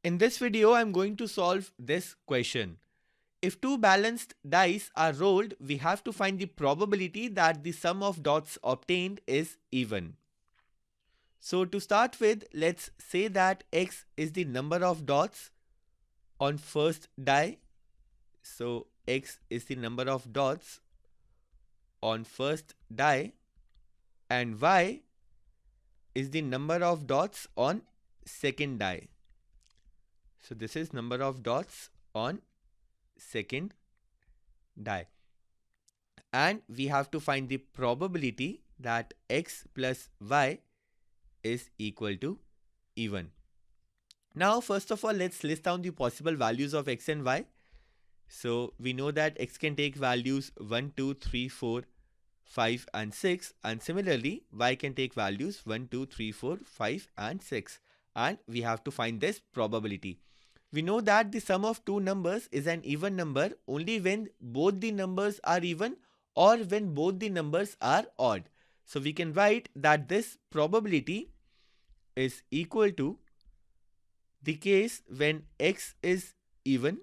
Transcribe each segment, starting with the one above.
In this video, I'm going to solve this question. If two balanced dice are rolled, we have to find the probability that the sum of dots obtained is even. So to start with, let's say that x is the number of dots on first die. So x is the number of dots on first die and y is the number of dots on second die. So this is number of dots on second die. And we have to find the probability that x plus y is equal to even. Now, first of all, let's list down the possible values of x and y. So we know that x can take values 1, 2, 3, 4, 5 and 6, and similarly y can take values 1, 2, 3, 4, 5 and 6, and we have to find this probability. We know that the sum of two numbers is an even number only when both the numbers are even or when both the numbers are odd. So we can write that this probability is equal to the case when x is even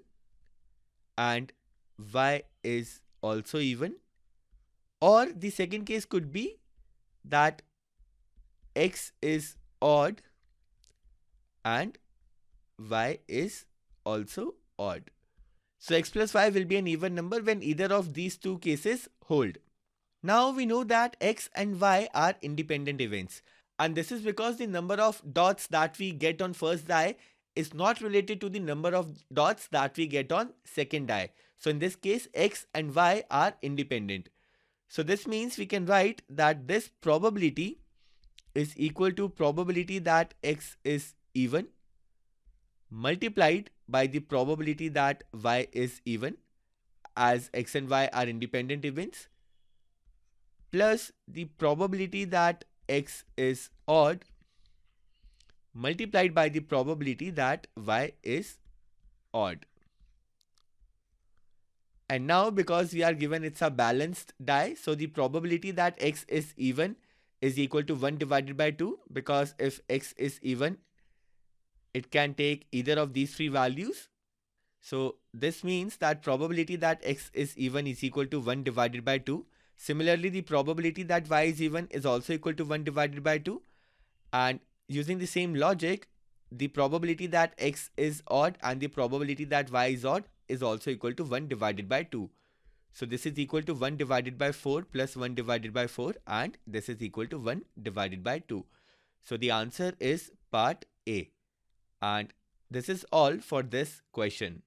and y is also even, or the second case could be that x is odd and y is also odd. So x plus y will be an even number when either of these two cases hold. Now we know that x and y are independent events, and this is because the number of dots that we get on first die is not related to the number of dots that we get on second die. So in this case, x and y are independent. So this means we can write that this probability is equal to probability that x is even multiplied by the probability that y is even, as x and y are independent events, plus the probability that x is odd multiplied by the probability that y is odd. And now, because we are given it's a balanced die, so the probability that x is even is equal to 1 divided by 2, because if x is even, it can take either of these three values. So this means that probability that x is even is equal to 1 divided by 2. Similarly, the probability that y is even is also equal to 1 divided by 2. And using the same logic, the probability that x is odd and the probability that y is odd is also equal to 1 divided by 2. So this is equal to 1 divided by 4 plus 1 divided by 4, and this is equal to 1 divided by 2. So the answer is part A. And this is all for this question.